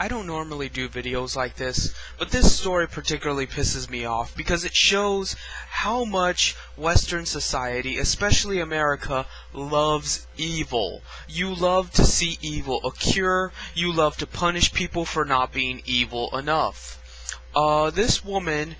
I don't normally do videos like this, but this story particularly pisses me off because it shows how much Western society, especially America, loves evil. You love to see evil occur. You love to punish people for not being evil enough. This woman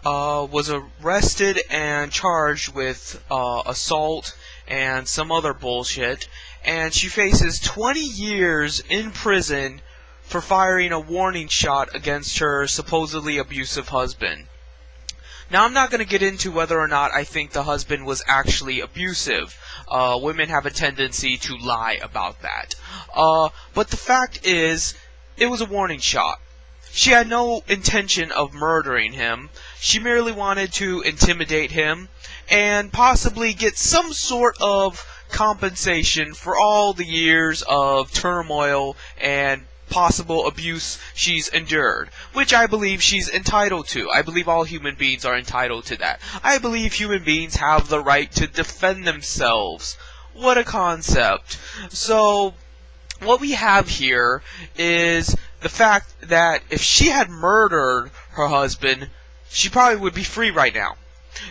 was arrested and charged with assault and some other bullshit, and she faces 20 years in prison for firing a warning shot against her supposedly abusive husband. Now, I'm not going to get into whether or not I think the husband was actually abusive. Women have a tendency to lie about that. But the fact is, it was a warning shot. She had no intention of murdering him. She merely wanted to intimidate him and possibly get some sort of compensation for all the years of turmoil and possible abuse she's endured, which I believe she's entitled to. I believe all human beings are entitled to that. I believe human beings have the right to defend themselves. What a concept. So, what we have here is the fact that if she had murdered her husband, she probably would be free right now.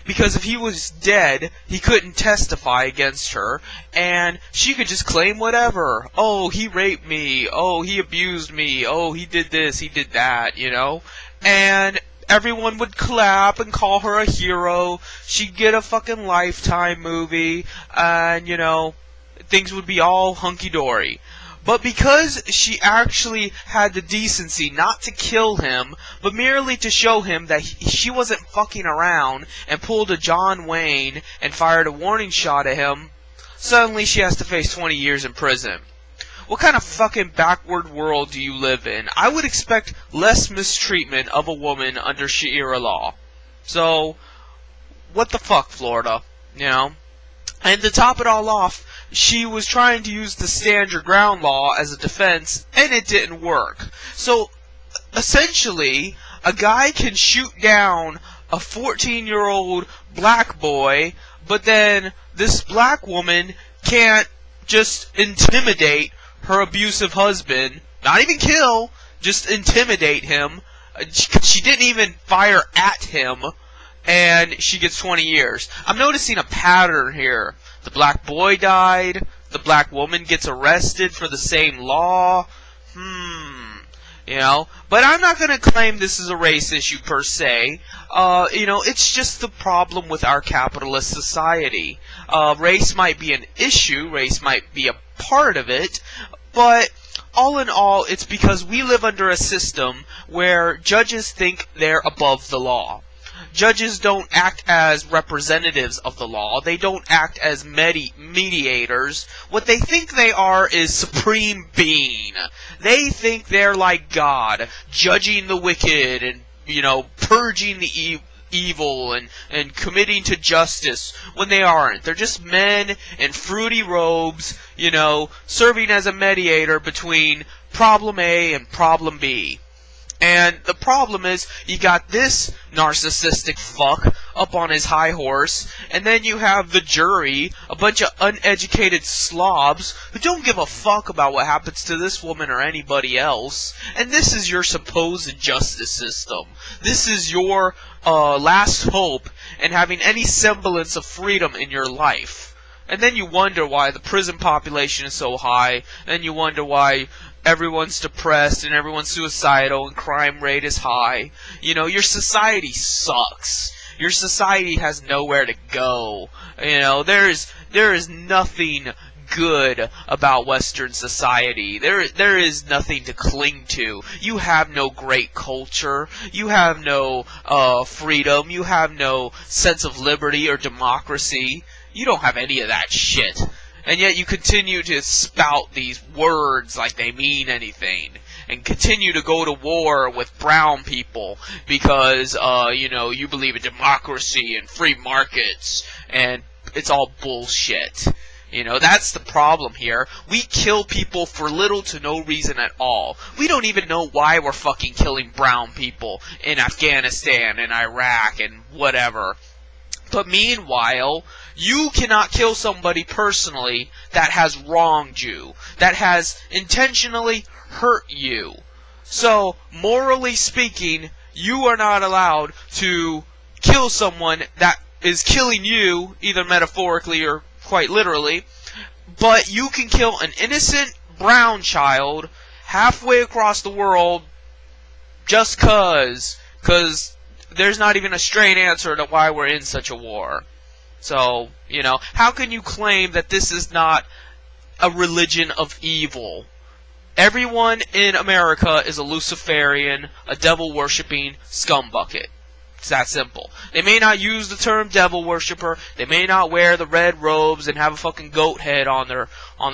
Because if he was dead, he couldn't testify against her, and she could just claim whatever. Oh, he raped me. Oh, he abused me. Oh, he did this, he did that, you know? And everyone would clap and call her a hero. She'd get a fucking Lifetime movie, and, you know, things would be all hunky-dory. But because she actually had the decency not to kill him, but merely to show him that she wasn't fucking around and pulled a John Wayne and fired a warning shot at him, suddenly she has to face 20 years in prison. What kind of fucking backward world do you live in? I would expect less mistreatment of a woman under Sharia law. So, what the fuck, Florida? You know? And to top it all off, she was trying to use the stand your ground law as a defense, and it didn't work. So, essentially, a guy can shoot down a 14-year-old black boy, but then this black woman can't just intimidate her abusive husband, not even kill, just intimidate him. She didn't even fire at him, and she gets 20 years. I'm noticing a pattern here. The black boy died. The black woman gets arrested for the same law. You know, but I'm not going to claim this is a race issue per se. You know, it's just the problem with our capitalist society. Race might be an issue. Race might be a part of it. But all in all, it's because we live under a system where judges think they're above the law. Judges don't act as representatives of the law. They don't act as mediators. What they think they are is supreme being. They think they're like God, judging the wicked and, you know, purging the evil and committing to justice when they aren't. They're just men in fruity robes, you know, serving as a mediator between problem A and problem B. And the problem is, you got this narcissistic fuck up on his high horse, and then you have the jury, a bunch of uneducated slobs who don't give a fuck about what happens to this woman or anybody else. And this is your supposed justice system. This is your last hope in having any semblance of freedom in your life. And then you wonder why the prison population is so high, and you wonder why everyone's depressed and everyone's suicidal and crime rate is high. You know, your society sucks. Your society has nowhere to go. You know, there is nothing good about Western society. There is nothing to cling to. You have no great culture. You have no freedom. You have no sense of liberty or democracy. You don't have any of that shit. And yet you continue to spout these words like they mean anything. And continue to go to war with brown people because, you know, you believe in democracy and free markets. And it's all bullshit. You know, that's the problem here. We kill people for little to no reason at all. We don't even know why we're fucking killing brown people in Afghanistan and Iraq and whatever. But meanwhile, you cannot kill somebody personally that has wronged you, that has intentionally hurt you. So, morally speaking, you are not allowed to kill someone that is killing you, either metaphorically or quite literally, but you can kill an innocent brown child halfway across the world just cause there's not even a straight answer to why we're in such a war. So, how can you claim that this is not a religion of evil? Everyone in America is a Luciferian, a devil-worshipping scumbucket. It's that simple. They may not use the term devil worshipper, they may not wear the red robes and have a fucking goat head on their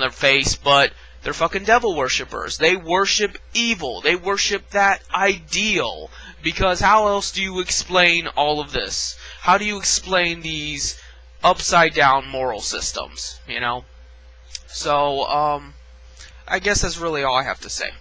face, but they're fucking devil worshippers. They worship evil. They worship that ideal. Because how else do you explain all of this? How do you explain these upside down moral systems, So, I guess that's really all I have to say.